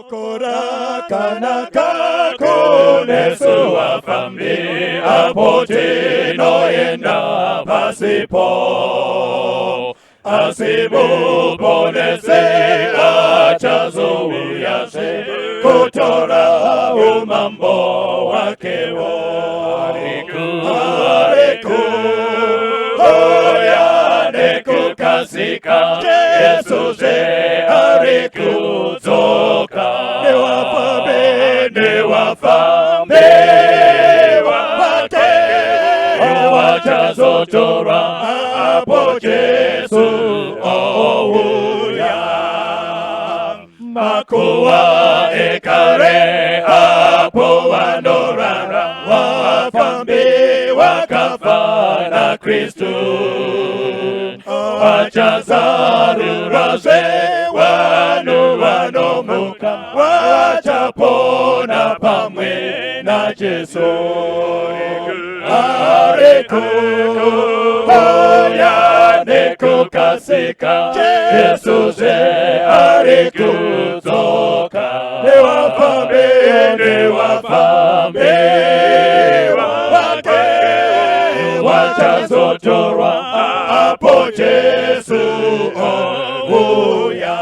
Korakana kakunesu wafambi apote noyenda pasipo asibu ponese achazo uyase kutora umambo wakewo ariku oya neku kasika Yesu se ariku zoka ne wafambe wake wachazo tora apo Yesu ouya makuwa ekare apo wanorara wafambe wakafa na Kristu wachazarurase wanomuka wachapona pamwe na Yesu ariku oya nekukasika Yesu se ariku zoka ne wafambe wake wachazotorwa apo Yesu ouya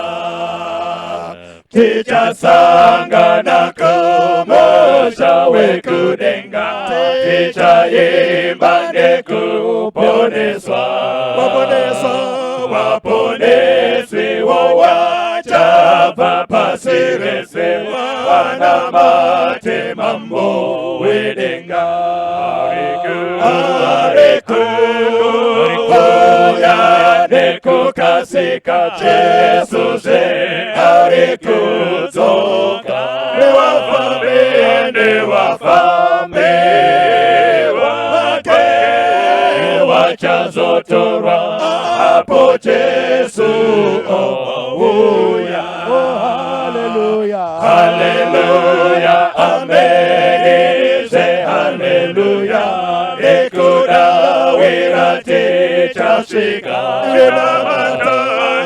kichasangana kumosha wekudenga kichayimba nekuponeswa waponeswi wowachapa pasirese wanamate mambo wedenga ariku oya nekukasika Yesu se ariku zoka ne wafambe wake wachazotorwa apo Yesu ouya haleluya amen se haleluya ekudawira tichashika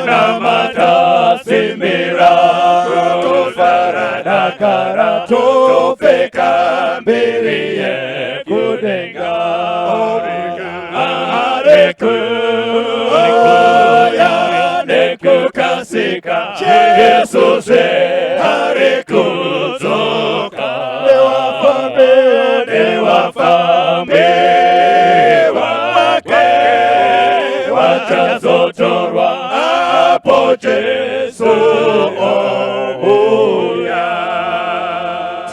namata simira kufaradakara tofeka mbiriye kudenga ariku oya nekukasika Yesu se ariku zoka ne wafambe wake wachazotorwa apo Yesu ouya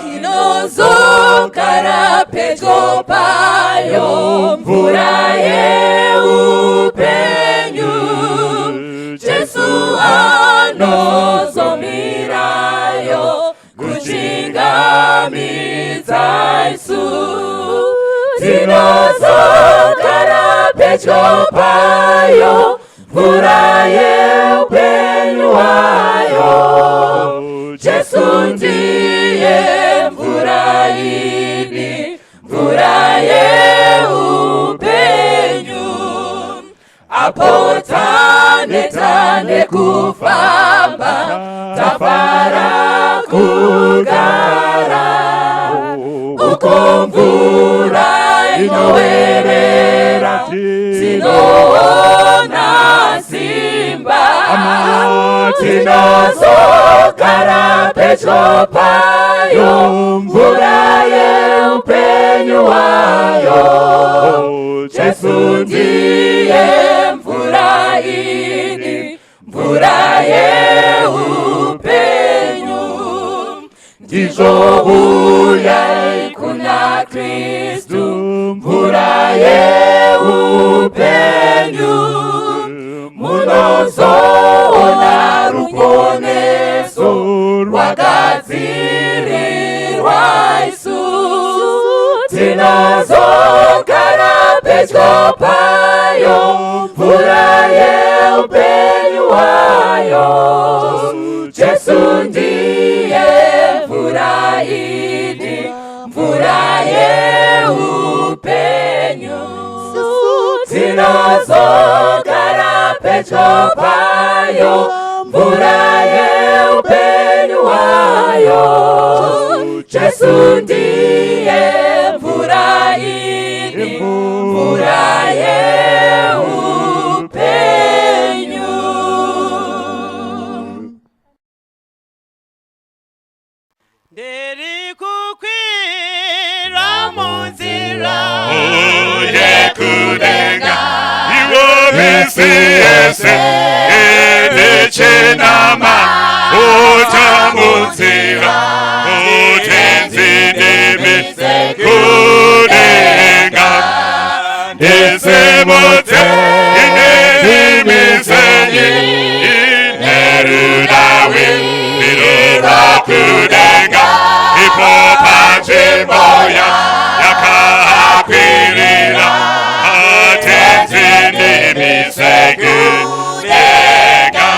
tinozokara pedyo payo mvura yeupenyu Yesu anozomirayo kuchingamidza isu tinozokara pedyo payo mvura yeupenyu wayo Yesu ndiye mvura ini mvura yeupenyu apo tane kufamba tafara kugara uko mvura inowerera tinoona simba tinozokara pedyo payo mvura yeupenyu wayo Yesu ndiye mvura ini mvura yeupenyu ndizouya kuna Kristu mvura yeupenyu munozoona ruponeso rwagadzirirwa isu tinozogara pedyo payo mvura yeupenyu wayo Yesu ndiye mvura ini mvura yeupenyu tinozogara pedyo payo mvura yeupenyu wayo Jesu ndiye mvura ini, mvura yeupenyu. Ndiri kukwira munzira uye kudenga iwo misi yese edechenama utamunzira utenzidimise kudenga Ndisimudze inedimisenyi inerudawi birura kudenga ipo panchimoya yakakwirira atenzinimise kudenga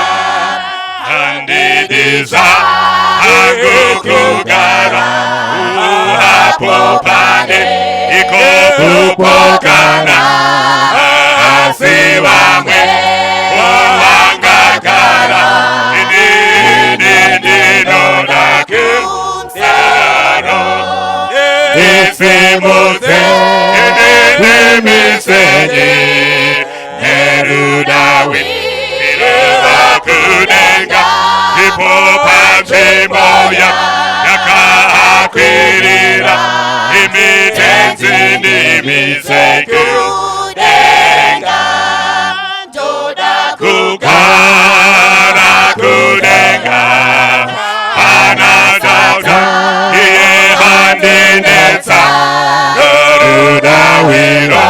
andidiza angukugara uhapopane ikopupokana asiwamwe wawangagara inidinodakusaro Ndisimudze inedimisenyi nerudawi kudenga ipo panchimoya yakakwirira imitenzinimise kudenga Ndoda kugara kudenga anazauta iye handinetsa rudawiro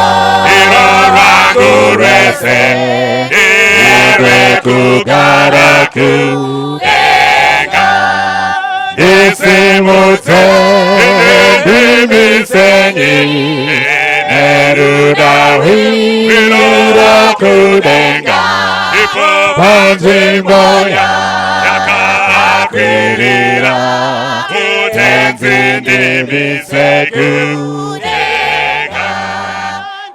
iro rwangu rwese irwekugara kudenga Ndisimudze indimisenyi nerudawiro kudenga ipo panchimoya yakakwirira utenzinimise kudenga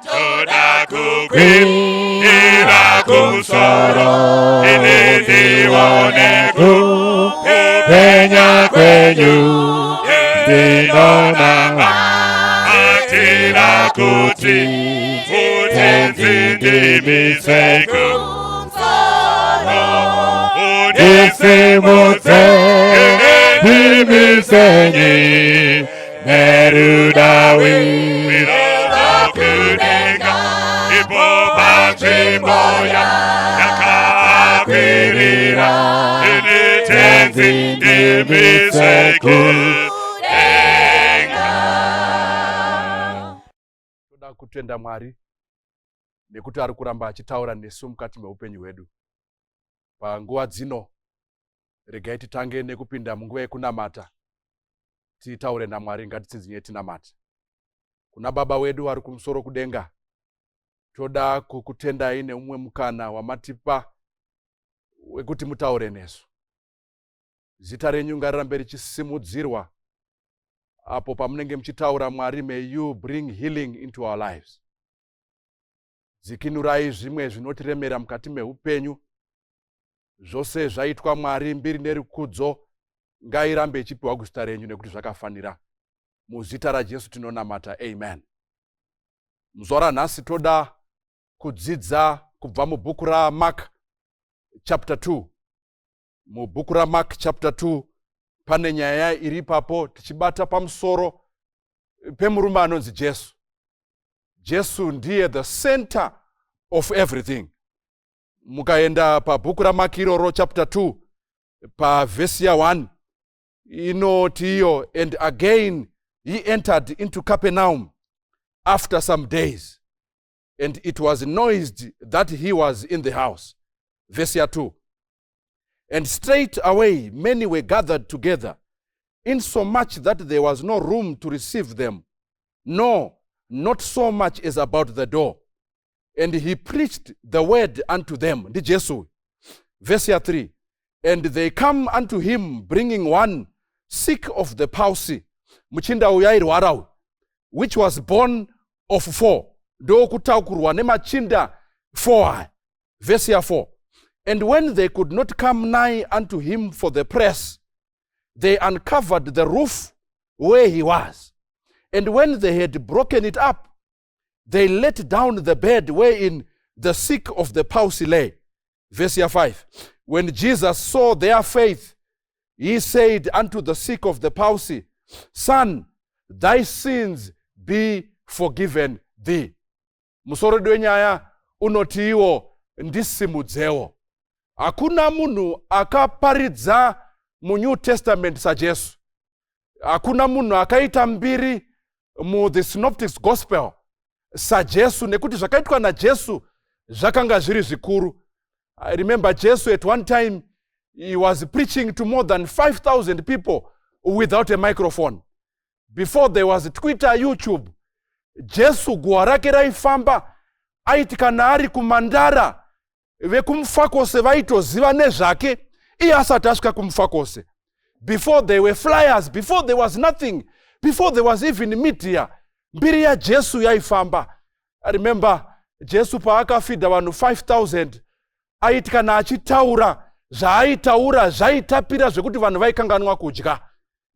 Ndoda kukwira kusoro inidione kupenya kwenyu ndinonanga atira kuti utenzinimise kudenga Ndisimudze indimisenyi nerudawiro kudenga ipo panchimoya yakakwirira initenzinimise kudenga. Toda kutenda Mwari nekuti ari kuramba achitaura nesu mukati meupenyu hwedu. Panguva dzino regai titange nekupinda munguva yekunamata. Titaure naMwari, ngatitsinzinye tinamate. Kuna Baba wedu ari kumusoro kudenga, toda kukutendai neumwe mukana wamatipa wekuti mutaure nesu. Zita renyu ngarirambe richisimudzirwa apo pamunenge muchitaura Mwari. May you bring healing into our lives. Dzikinurai zvimwe zvinotiremera mukati meupenyu. Zvose zvaitwa Mwari, mbiri nerikudzo ngairambe ichipiwa kuzita renyu nekuti zvakafanira. Muzita raJesu tinonamata, amen. Muzuva ranhasi toda kudzidza kubva mubhuku raMark chapter 2. Mubhuku raMark chapter 2 pane nyaya iri ipapo tichibata pamusoro pemurume anonzi Jesu. Jesu ndiye the center of everything. Mukaenda pabhuku raMark iroro chapter 2 pavhesi ya1 inoti iyo, and again he entered into Capernaum after some days, and it was noised that he was in the house. Verse 2. And straight away many were gathered together, insomuch that there was no room to receive them, no, not so much as about the door. And he preached the word unto them. Ndi Jesu. Verse 3. And they come unto him, bringing one sick of the palsy, muchinda uyairwara, which was born of 4. Do kutakurwa nemachinda 4. Verse 4. And when they could not come nigh unto him for the press, they uncovered the roof where he was. And when they had broken it up, they let down the bed wherein the sick of the palsy lay. Verse 5. When Jesus saw their faith, he said unto the sick of the palsy, Son, thy sins be forgiven thee. Musorodi wenyaya unoti iwo Ndisimudzewo. Hakuna munhu akaparidza mu New Testament saJesu. Hakuna munhu akaita mbiri mu the Synoptic Gospel saJesu, nekuti zvakaitwa naJesu zvakanga zviri zvikuru. I remember Jesu at one time, he was preaching to more than 5,000 people without a microphone. Before there was Twitter, YouTube, Jesu guwa rake raifamba, aiti kana ari kumandara, vekumufakose vaitoziva nezvake, iye asati asvika kumufakose. Before there were flyers, before there was nothing, before there was even media, mbiri ya Jesu yaifamba. I remember Jesu paakafidha vanhu 5,000, aiti kana achitaura, zvaaitaura zvaitapira zvekuti vanhu vaikanganwa kudya.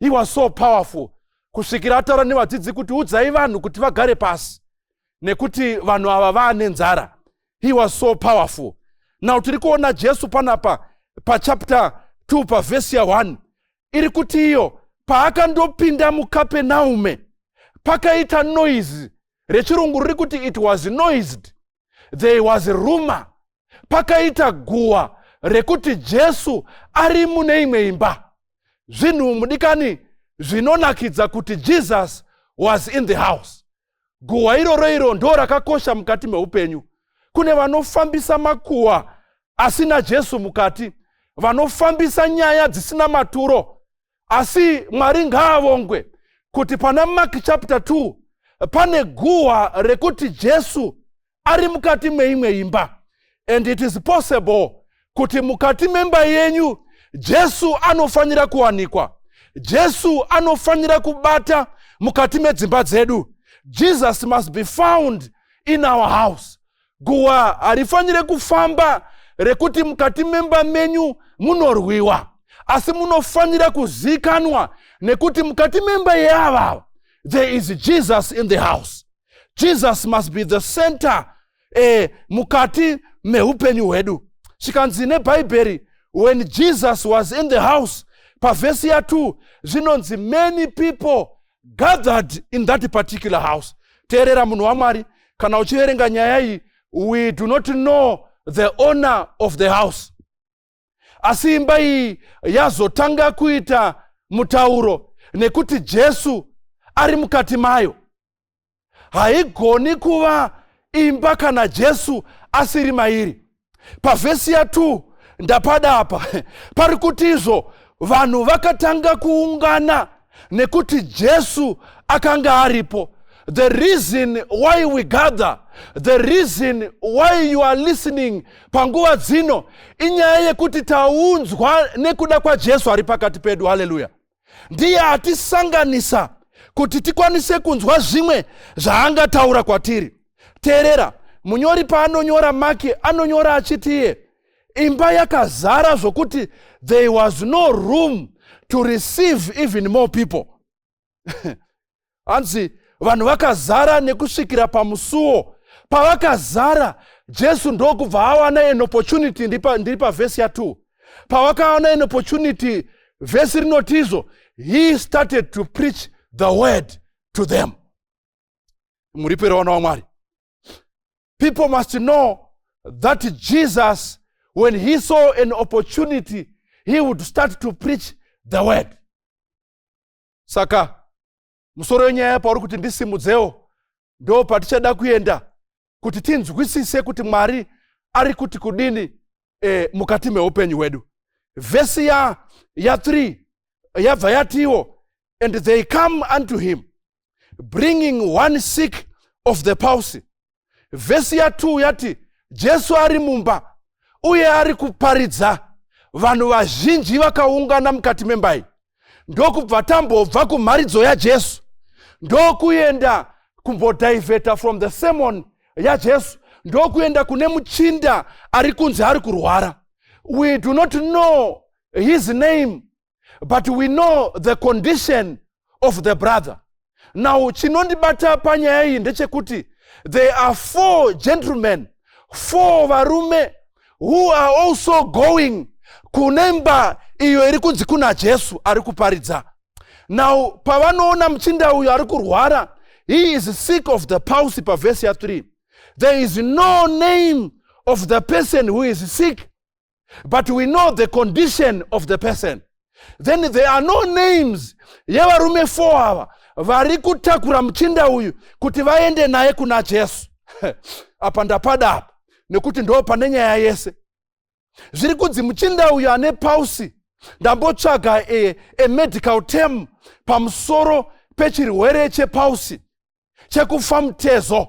He was so powerful. Kusvikira ataura nevadzidzi kuti udzai vanhu kuti vagare pasi, nekuti vanhu ava vaane nzara. He was so powerful. Now tiri kuona Jesu panapa pa chapter 2 pa verse 1. Iri kuti iyo paakandopinda muKapenaume pakaita noise. Rechirungu riri kuti it was noised. There was a rumor. Pakaita guwa rekuti Jesu ari mune imwe imba. Zvinhu mudikani zvinonakidza kuti Jesus was in the house. Guwa iroro ndo rakakosha mukati meupenyu. Kune vanofambisa makuwa asina Jesu mukati, vanofambisa nyaya dzisina maturo. Asi Mwari ngaavongwe kuti pana Mark chapter 2 pane guwa rekuti Jesu ari mukati meimwe imba. And it is possible kuti mukati memba yenyu Jesu anofanira kuwanikwa. Jesu anofanira kubata mukati medzimba dzedu. Jesus must be found in our house. Guwa harifanire kufamba rekuti mukati memba menyu munorwiwa, asi munofanira kuzikanwa nekuti mukati memba yava there is Jesus in the house. Jesus must be the center mukati meupenyu hwedu. Chikanzi neBhaibheri, when Jesus was in the house, pa verse 2, zvinonzi many people gathered in that particular house. Teerera munhu waMwari, kana uchiverenga nyaya iyi, we do not know the owner of the house. Asi imba iyi yazotanga kuita mutauro nekuti Jesu ari mukati mayo. Haigoni kuva imba kana Jesu asiri mairi. Pa verse 2 ndapada apa pari kuti izvo vanhu vakatanga kuungana nekuti Jesu akanga aripo. The reason why we gather, the reason why you are listening panguva dzino, inyaya yekuti taunzwa nekuda kwa Jesu ari pakati pedu. Hallelujah. Ndiye atisanganisa kuti tikwanise kunzwa zvimwe zvaangataura kwatiri. Teerera, munyori paanonyora Maki anonyora achitiye imba yakazara zvokuti there was no room to receive even more people. Anzi vanhu vakazara nekusvikira pamusuo. Pavakazara, Jesu ndokubva awana an opportunity. Ndiri pa verse 2. Pavakawana an opportunity, verse rinotizo, he started to preach the word to them. Muripero wana wa Mwari. People must know that Jesus, when he saw an opportunity, he would start to preach the word. Saka musoro wenyaya pauri kuti Ndisimudzewo ndo patichada kuenda kuti tinzwisise kuti Mwari ari kuti kudini mukati meupenyu hwedu. Verse ya 3 yabva yatiwo, and they come unto him bringing one sick of the palsy. Verse ya 2 yati Jesu ari mumba uye ari kuparidza, vanhu vazhinji vakaungana mukati membai. Ndokubva tambobva kumharidzo ya Jesu ndokuenda kumbodiveta from the sermon ya Jesu, ndokuenda kune muchinda ari kunzi ari kurwara. We do not know his name, but we know the condition of the brother. Now, chinondibata panyaya iyi ndechekuti there are 4 gentlemen, 4 varume who are also going kunemba iyo iri kunzi kuna Jesu ari kuparidza. Now, pavanoona muchinda uyu ari kurwara, he is sick of the palsy pa verse ya 3. There is no name of the person who is sick, but we know the condition of the person. Then there are no names yevarume 4 ava vari kutakura muchinda uyu kuti vaende naye kuna Jesu. Apa ndapada apa nekuti ndo pane nyaya yese. Zviri kunzi muchinda uyu ane palsy, ndambotsvaga a medical term pamusoro pechirwere chepalsy chekufa mutezo.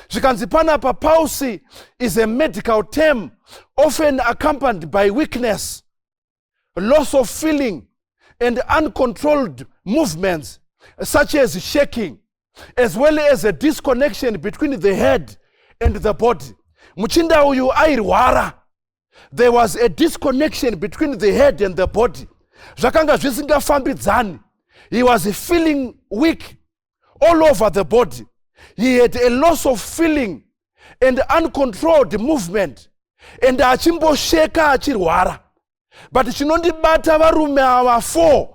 Zvikanzi panapa palsy is a medical term often accompanied by weakness, loss of feeling, and uncontrolled movements such as shaking, as well as a disconnection between the head and the body. Muchinda uyu airwara. There was a disconnection between the head and the body. Zvakanga zvisingafambidzani. He was feeling weak all over the body. He had a loss of feeling and uncontrolled movement. And achimbosheka achirwara. But chinondibata varume ava 4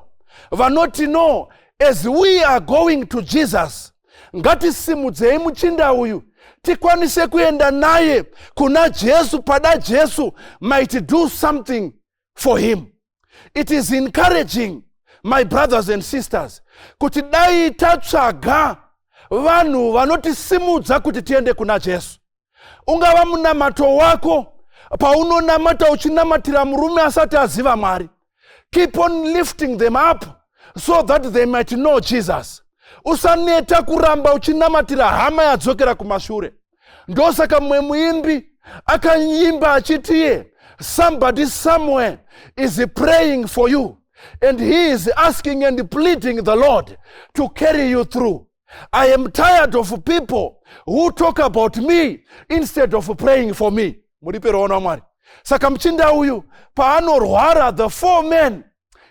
vanoti no, as we are going to Jesus, ngatisimudzei muchinda uyu tikwanise kuenda naye kuna Jesu, pada Jesu might do something for him. It is encouraging, my brothers and sisters, kuti dai tatsvaga vanhu vanotisimudza kuti tiende kuna Jesu. Ungava munamato wako, paunonamata uchinamatira murume asati aziva Mwari. Keep on lifting them up so that they might know Jesus. Usaneta kuramba uchinamatira hama yadzokera kumashure. Ndosaka mwe muimbi akanyimba achitiye, somebody somewhere is praying for you, and he is asking and pleading the Lord to carry you through. I am tired of people who talk about me instead of praying for me. Muriperoona Mwari. Saka mchinda uyu paanorwara, the 4 men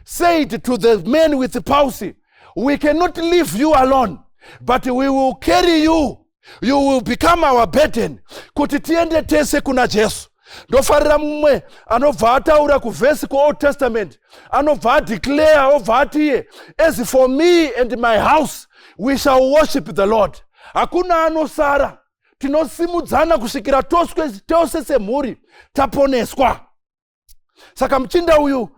said to the men with the palsy, we cannot leave you alone, but we will carry you. You will become our burden. Kuti tiende tese kuna Jesu. Ndofarira mumwe anobva ataura kuvhesi ku Old Testament, anobva declare obva atiye, as for me and my house we shall worship the Lord. Hakuna anosara. Tinosimudzana kusvikira tose semhuri taponeswa. Saka mchinda uyu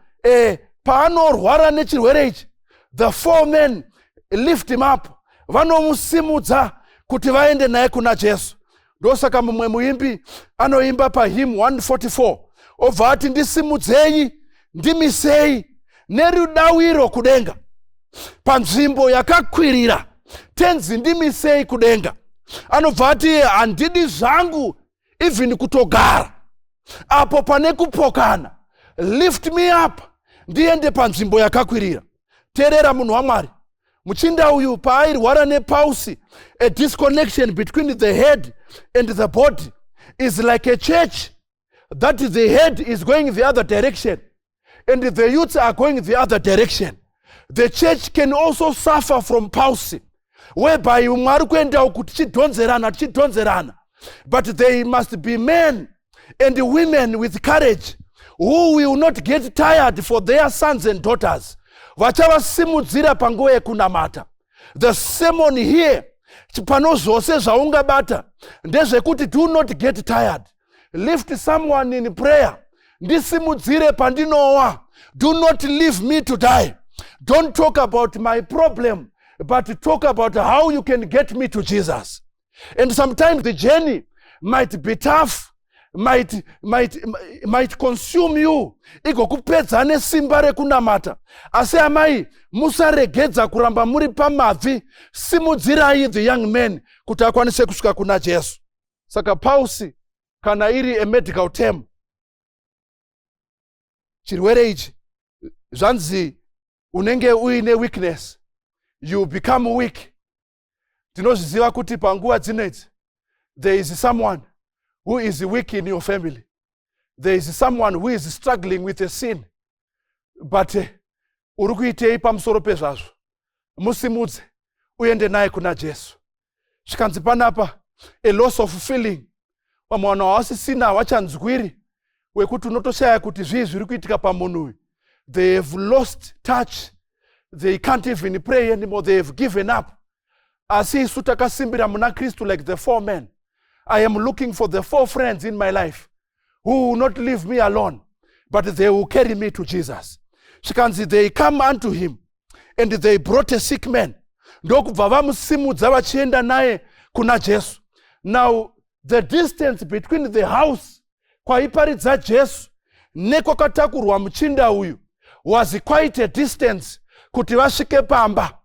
paanorwara nechirwere ichi, the 4 men lift him up, vanomusimudza kuti vaende naye kuna Jesu. Ndosaka mumwe muimbi anoimba pa hymn 144 obva ati, ndisimudzei ndimisei nerudawiro kudenga, panzvimbo yakakwirira tenzi ndimisei kudenga. Anobva ati handidi zvangu even kutogara apo pane kupokana, lift me up ndiende panzvimbo yakakwirira. Teerera munhu waMwari, muchinda uyu paairwara nepalsy, a disconnection between the head and the body is like a church that the head is going the other direction and the youths are going the other direction. The church can also suffer from palsy, whereby Mwari kuenda uku tichidhonzerana. But they must be men and women with courage who will not get tired for their sons and daughters. Vachavasimudzira panguva yekunamata. The sermon here, pano zvose zvaungabata ndezvekuti do not get tired. Lift someone in prayer. Ndisimudzire pandinowa. Do not leave me to die. Don't talk about my problem, but talk about how you can get me to Jesus. And sometimes the journey might be tough, might consume you. Igokupedza nesimba rekunamata. Asi amai, musaregedza kuramba muri pamabvi, simudzirai the young men kuti akwanise kusvika kuna Jesu. Saka palsy kana iri a medical term, chirwere ichi zvanzi unenge uine weakness, you become weak. Tinozviziva kuti panguva dzinedzi there is someone who is weak in your family. There is someone who is struggling with a sin. But uri kuitei pamusoro pezvazvo? musimudze uende naye kuna Jesu. Zvikanzi panapa a loss of feeling. Vamwe vanhu havasisina havachanzwiri wekuti unotoshaya kuti zvii zviri kuitika pamunhu uyu. They have lost touch. They can't even pray anymore. They have given up. Asi isu takasimbira muna Kristu like the 4 men. I am looking for the 4 friends in my life who will not leave me alone, but they will carry me to Jesus. Zvikanzi they come unto him and they brought a sick man. Ndokubva vamusimudza vachienda naye kuna Jesu. Now the distance between the house kwaiparidza Jesu nekwakatakurwa muchinda uyu was quite a distance kuti vasvike pamba.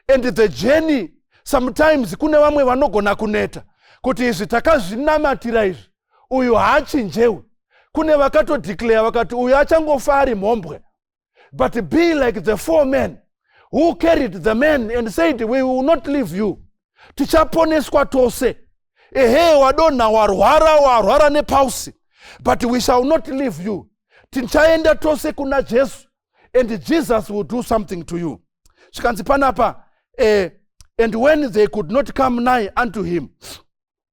And the journey sometimes kune vamwe vanogona kuneta kuti izvi takazvinamatira izvi uyu haachinjewe. Kune vakatodeclare vakati uyu achangofa ari mhombwe. But be like the 4 men who carried the men and said, we will not leave you. Tichaponeswa tose. Ehe, wadona warwara nepausi. But we shall not leave you. Tichaenda tose kuna Jesu. And Jesus will do something to you. Zvikanzi panapa, and when they could not come nigh unto him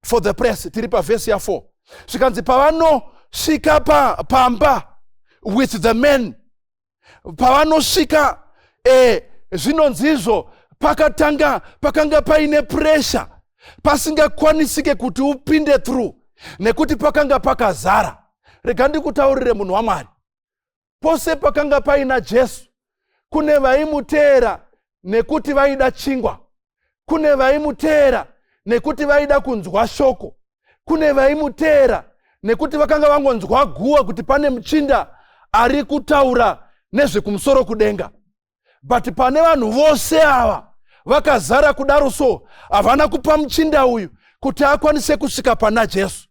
for the press, tiripa verse ya 4. Zvikanzi pavanosvika pamba with the men. Pavanosvika zvinonzizvo pakanga paine pressure. Pasingakwanisike kuti upinde through. Nekuti pakanga pakazara. Rega ndikutaurire munhu waMwari. Pose pakanga paina Jesu. Kune vaimutera nekuti vaida chingwa. Kune vaimutera nekuti vaida kunzwa shoko. Kune vaimutera nekuti vakanga vangonzwa guwa kuti pane muchinda ari kutaura nezvekumusoro kudenga. But pane vanhu vose ava vakazara kudaro so havana kupa muchinda uyu kuti akwanise kusvika pana Jesu.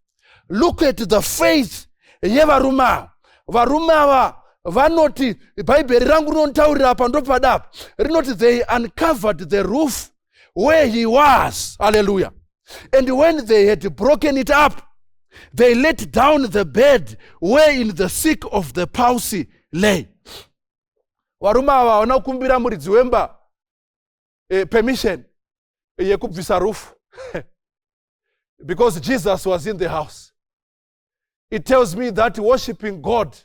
Look at the faith yevarume ava. Varume ava vanoti, bhaibheri rangu rinotaurira apa ndopadapa, rinoti they uncovered the roof where he was. Hallelujah. And when they had broken it up, they let down the bed wherein the sick of the palsy lay. Varume ava vanakumbira muridzi wemba permission yekubvisa roof because Jesus was in the house. It tells me that worshiping God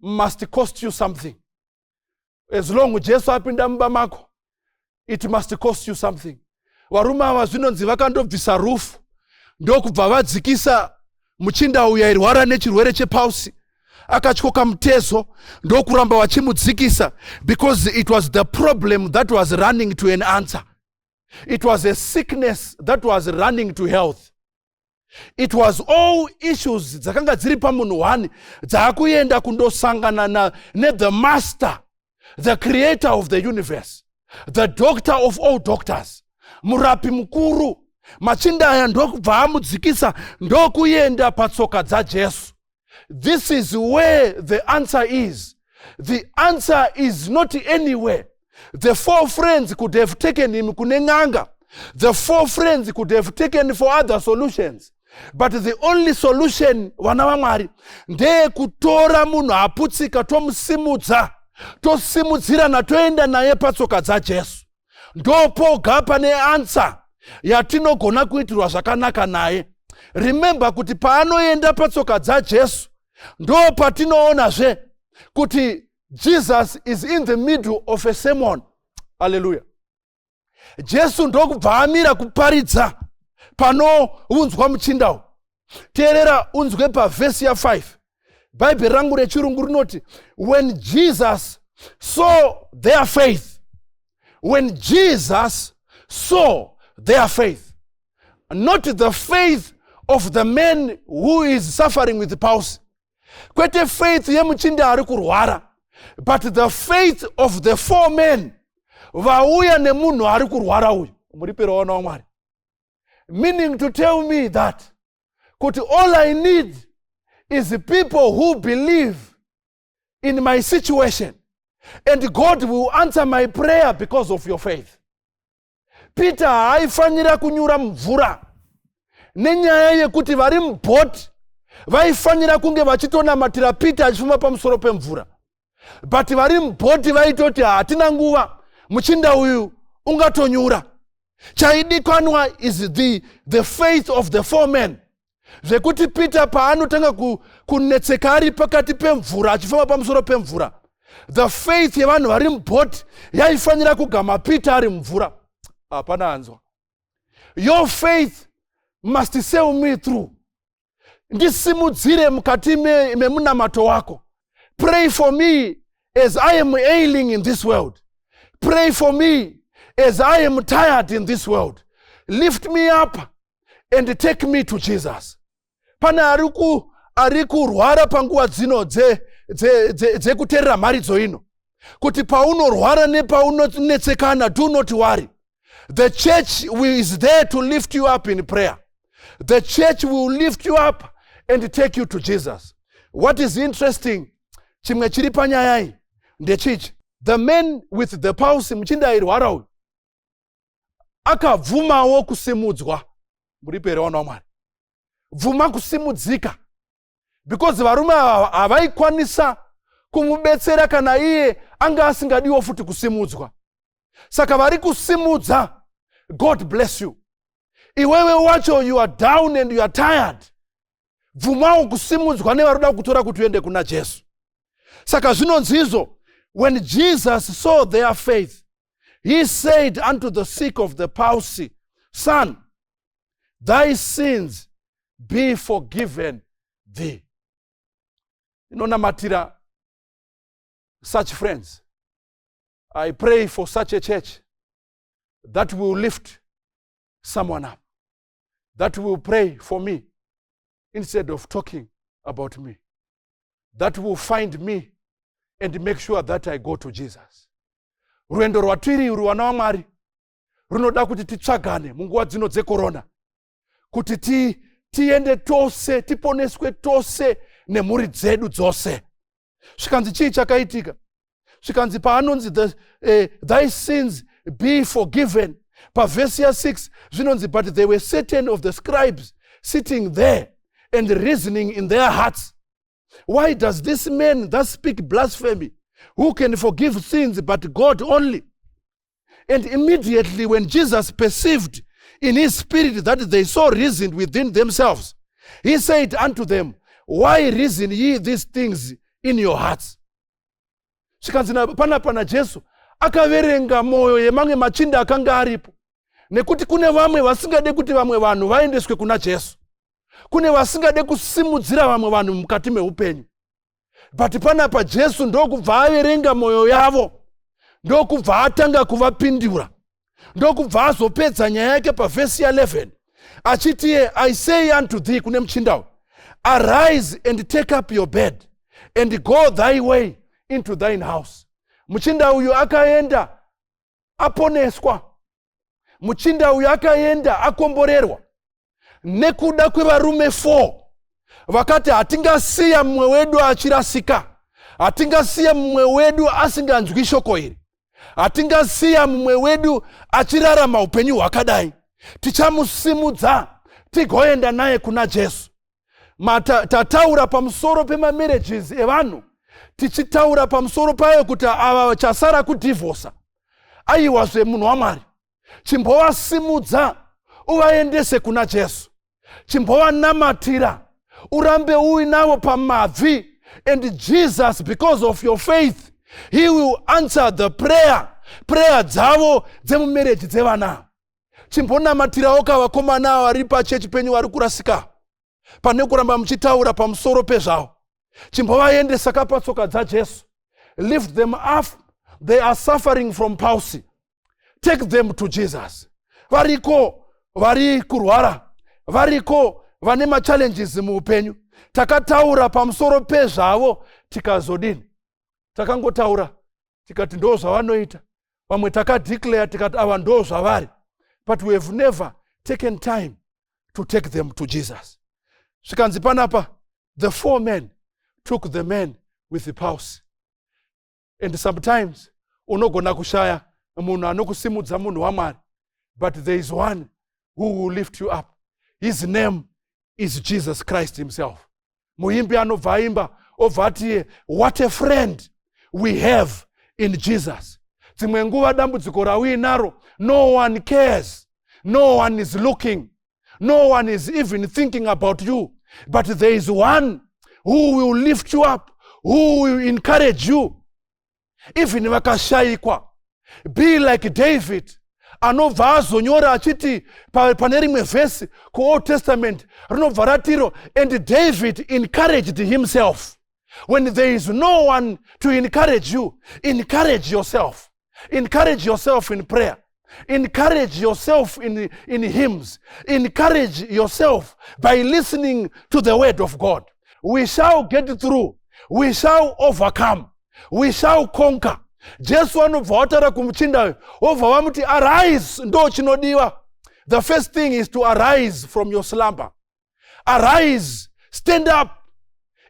must cost you something. As long as Jesu apinda mumba mako, it must cost you something. Varume ava zvinonzi vakandobvisa roof ndokubva vadzikisa muchinda uyu airwara nechirwere chepausi. Akatyoka mutezo ndokuramba vachimudzikisa because it was the problem that was running to an answer. It was a sickness that was running to health. It was all issues dzakanga dziri pamunhu wani dzakuenda kundosangana the master, the creator of the universe, the doctor of all doctors, murapi mukuru. Machinda aya ndokubva amudzikisa ndokuenda patsoka dzaJesu. This is where the answer is. The answer is not anywhere. The 4 friends could have taken him kunenganga. The 4 friends could have taken for other solutions. But the only solution, vana vaMwari, ndeye kutora munhu aputsika tomusimudza, tosimudzirana toenda naye patsoka dzaJesu. Ndopoga pane answer yatinogona kuitirwa zvakanaka naye. Remember kuti paanoenda patsoka dzaJesu ndo patinoonazve kuti Jesus is in the middle of a sermon. Hallelujah. Jesu ndokubva amira kuparidza panounzwa muchindawo. Teerera unzwe pavhesi ya 5. Bhaibheri rangu rechirungu rinoti, when Jesus saw their faith, when Jesus saw their faith, not the faith of the man who is suffering with palsy, kwete faith yemuchinda ari kurwara, but the faith of the 4 men vauya nemunhu ari kurwara uyu. Muripira wana waMwari. Meaning to tell me that kuti all I need is people who believe in my situation, and God will answer my prayer because of your faith. Peter haifanira kunyura mvura nenyaya yekuti vari mubhoti vaifanira kunge vachitonamatira Peter achifamba pamusoro pemvura. But vari mubhoti vaitoti hatina nguva, muchinda uyu ungatonyura. Chaidikanwa is the faith of the 4 men. Zvekuti Peter paanotanga kunetsekari pakati pemvura achifamba pamusoro pemvura. The faith yevanhu vari mubhoti yaifanira kugama Peter ari mumvura. Hapana anzwa. Your faith must sail me through. Ndisimudzire mukati memunamato wako. Pray for me as I am ailing in this world. Pray for me as I am tired in this world. Lift me up and take me to Jesus. Pana ariku rwara panguva dzino dzekuteerera mharidzo ino. Kuti paunorwara nepaunonetsekana, do not worry. The church is there to lift you up in prayer. The church will lift you up and take you to Jesus. What is interesting, chimwe chiri panyaya iyi ndechichi. The man with the palsy, muchinda airwara uyu, akabvumawo kusimudzwa. Muripere wana waMwari. Bvuma kusimudzika. Because varume havaikwanisa kumubetsera kana iye anga asingadiwo futi kusimudzwa. Saka vari kusimudza. God bless you. Iwewe wacho you are down and you are tired. Bvumawo kusimudzwa nevaruda kutora kuti uende kuna Jesu. Saka zvinonzizo, when Jesus saw their faith, he said unto the sick of the palsy, Son, thy sins be forgiven thee. Inonamatira such friends. I pray for such a church that will lift someone up, that will pray for me instead of talking about me, that will find me and make sure that I go to Jesus. Rwendo rwatiri uri wana waMwari runoda kuti titsvagane munguva dzino dzekorona, kuti tiende tose, tiponeswe tose nemhuri dzedu dzose. Zvikanzi chii chakaitika? Zvikanzi paanonzi thy sins be forgiven. Verse 6 zvinonzi, but there were certain of the scribes sitting there and reasoning in their hearts, why does this man thus speak blasphemy? Who can forgive sins but God only? And immediately when Jesus perceived in his spirit that they so reasoned within themselves, he said unto them, why reason ye these things in your hearts? Zvikanzi pana Jesu akaverenga moyo yemamwe machinda akanga aripo. Nekuti kune vamwe vasingade kuti vamwe vanhu vaendeswe kuna Jesu. Kune vasingade kusimudzira vamwe vanhu mukati meupenyu. But panapa Jesu ndokubva averenga moyo yavo. Ndokubva atanga kuvapindura. Ndokubva azopedza nyaya yake verse 11. Achiti, I say unto thee, kune muchindawo, arise and take up your bed and go thy way into thine house. Muchinda uyu akaenda aponeswa. Muchinda uyu akaenda akomborerwa. Nekuda kwevarume 4 vakati hatingasiya mumwe wedu achirasika, hatingasiya mumwe wedu asinganzwi shoko iri, hatingasiya mumwe wedu achirarama upenyu hwakadai, tichamusimudza tigoenda naye kuna Jesu. Tataura pamusoro pemamarriages evanhu, tichitaura pamusoro payo kuti ava chasara kudivhosa. Aiwazve munhu waMwari, chimbovasimudza uvaendese kuna Jesu. Chimbovanamatira urambe uinavo pamabvi, and Jesus, because of your faith, he will answer the prayer dzavo dzemumarriage dzevana. Chimbonamatirawo kavakomana vari pachechi penyu vari kurasika, pane kuramba muchitaura pamusoro pezvavo. Chimbovaendesa kapatsoka dzaJesu. Lift them up. They are suffering from palsy. Take them to Jesus. Variko vari kurwara, variko vane machallenges muupenyu. Takataura pamusoro pezvavo tikazodini. Takangotaura tikati ndo zvavanoita. Vamwe takadeclare tikati ava ndo zvavari. But we have never taken time to take them to Jesus. Zvikanzi panapa, the 4 men took the man with the palsy. And sometimes unogona kushaya munhu anokusimudza munhu waMwari, but there is one who will lift you up. His name is Jesus Christ himself. Muimbi anobva aimba obva ati, what a friend we have in Jesus. dzimwe nguva dambudziko rauinaro, no one cares, no one is looking, no one is even thinking about you, but there is one who will lift you up, who will encourage you even vakashayikwa. Be like David, anobva azonyora achiti pane rimwe vhesi kuOld Testament rinobva ratiro, and David encouraged himself. When there is no one to encourage you, encourage yourself. Encourage yourself in prayer. Encourage yourself in hymns. Encourage yourself by listening to the word of God. We shall get through. We shall overcome. We shall conquer. Jesu anobva watara kumuchinda obva vamuti arise ndo chinodiwa. The first thing is to arise from your slumber. Arise, stand up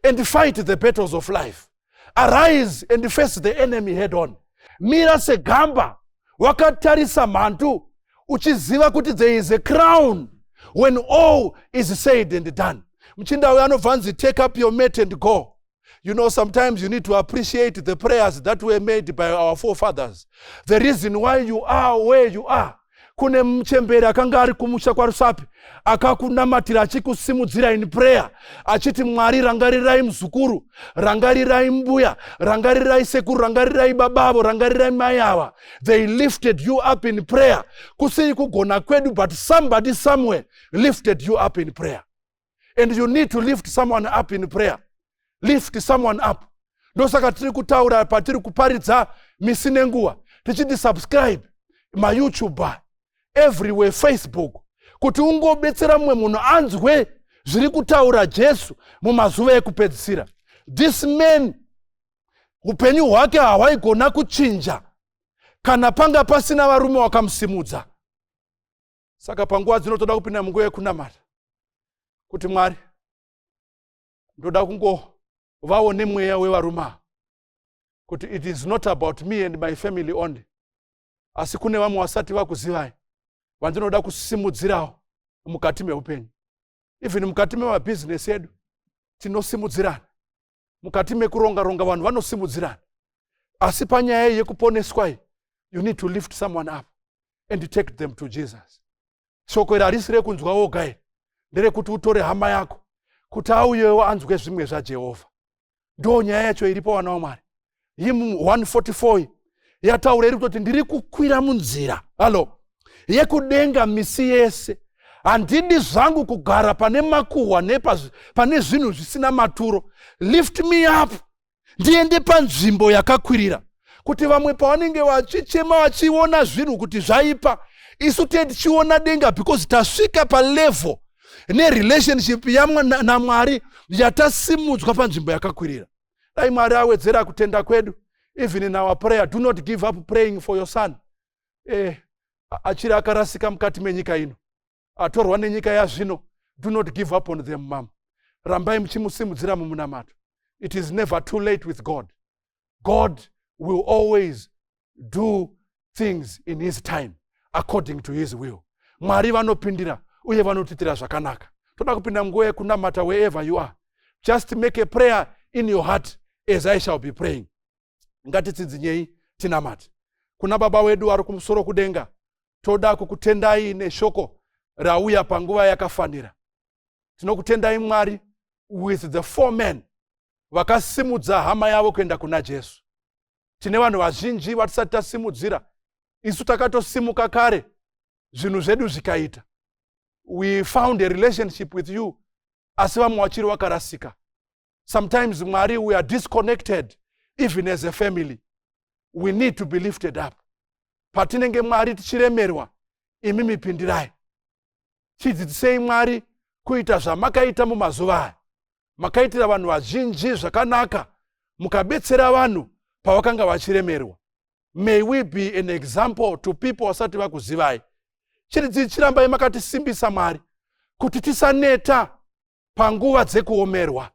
and fight the battles of life. Arise and face the enemy head on. Mira segamba wakatarisa mhantu uchiziva kuti there is a crown when all is said and done. Mchinda uyu anobva take up your mat and go. You know, sometimes you need to appreciate the prayers that were made by our forefathers. The reason why you are where you are. Kune mchembere akanga ari kumusha kwa Rusapi akakunamatira achikusimudzira in prayer achiti Mwari rangarirai mzukuru, rangarirai mbuya, rangarirai sekuru, rangarirai babavo, rangarirai mai ava. They lifted you up in prayer. Kusiri kugona kwedu, but somebody somewhere lifted you up in prayer. And you need to lift someone up in prayer. Lift someone up. Ndosaka tiri kutaura patiri kuparidza misi nenguva tichiti subscribe my YouTube, everywhere, Facebook, kuti ungobetsera mumwe munhu anzwe zviri kutaura Jesu mumazuva ekupedzisira. This man upenyu hwake hahwaigona kuchinja kana panga pasina varume vakamusimudza. Saka panguva dzinotoda kupinda munguva yekunamata kuti Mwari ndoda kungovaone mweya wevaruma kuti it is not about me and my family only, asi kune vamwe vasati vakuzivai vandinoda kusimudzirawo mukati meupenyu. Even mukati memabusiness edu tinosimudzirana, mukati mekuronga-ronga vanhu vanosimudzirana, asi panyaya yekuponeswa you need to lift someone up and take them to Jesus. Shoko iri harisi rekunzwa woga, nderekuti utore hama yako kuti auyewo anzwe zvimwe zvaJehovha. Ndo nyaya yacho iripo vana vaMwari. Hymn 144 yataura iri kuti ndiri kukwira munzira yekudenga misi yese, handidi zvangu kugara pane makuhwa pane zvinhu zvisina maturo. Lift me up, ndiende panzvimbo yakakwirira, kuti vamwe pavanenge vachichema vachiona zvinhu kuti zvaipa, isu tichiona denga because tasvika palevel nerelationship naMwari yatasimudzwa panzvimbo yakakwirira. Dai Mwari awedzera kutenda kwedu. Even in our prayer, do not give up praying for your son. Achiri akarasika mukati menyika ino, atorwa nenyika yazvino, do not give up on them, mama. Rambai muchimusimudzira mumunamato. It is never too late with God. God will always do things in his time according to his will. Mwari vanopindira uye vanotitira zvakanaka. Toda kupinda munguva yekunamata wherever you are. Just make a prayer in your heart as I shall be praying. Ngatidzidzinyei tinamate. Kuna baba wedu vari kumusoro kudenga, toda kukutendai neshoko rauya panguva yakafanira. Tinokutendai Mwari with the 4 men vakasimudza hama yavo kuenda kuna Jesu. Tine vanhu vazhinji vatisati tasimudzira, isu takatosimuka kare, zvinhu zvedu zvikaita. We found a relationship with you, asi vamwe vachiri vakarasika. Sometimes Mwari, we are disconnected even as a family. We need to be lifted up. Patinenge Mwari tichiremerwa, imi mipindirai. Chidzidzisei Mwari kuita zvamakaita mumazuva aya. Makaitira vanhu vazhinji zvakanaka, mukabetsera vanhu pavakanga vachiremerwa. May we be an example to people vasati vakuzivai. Chirambai makatisimbisa Mwari kuti tisaneta panguva dzekuomerwa,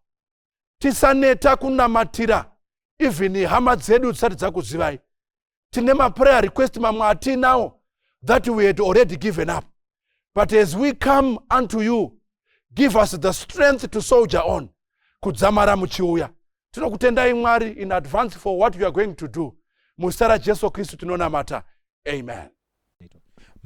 tisaneta kunamatira even hama dzedu dzisati dzakuzivai. Tine maprayer request mamwe atinawo that we had already given up, but as we come unto you, give us the strength to soldier on. Kudzamara muchiuya. Tinokutendai Mwari in advance for what you are going to do. muzita raJesu Kristu tinonamata, amen.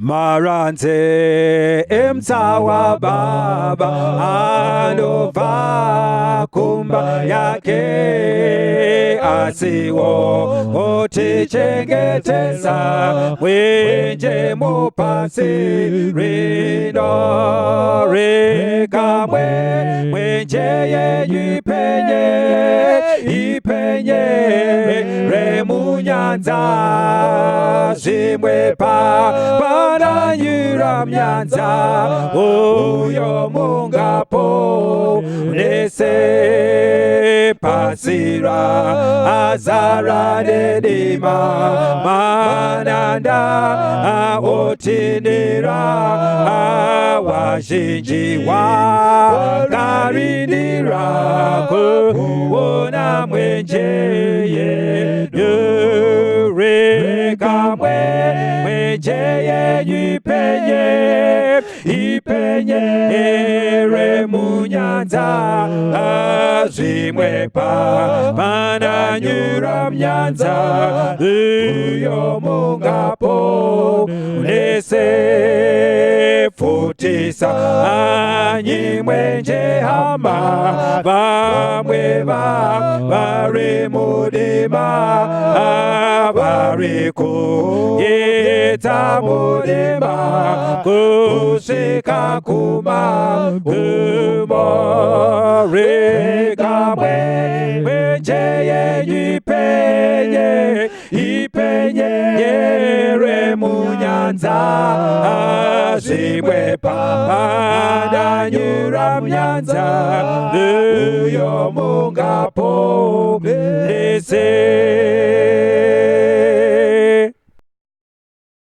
Maranze emtawa baba anova kumba yake asiwo otichengetesa mwenje mupasi rindo rikamwe mwenje ipenye remunyanza zimwe para nyuramyanza uyo mungapo nese pasira azara dedima mananda otinira wajinjiwa karinira kuona mwenjeye rekamwe mwenjeye ipenye remunyanza azimwe pana nyuramyanza uyo mungapo nese futisa anyi mwenje hama bamwe bari mudima bariku yeta mudima kusika kuma kumore kamwe mwenje ipenye remunyanza azimwe pana nyuramyanza uyo mungapo nese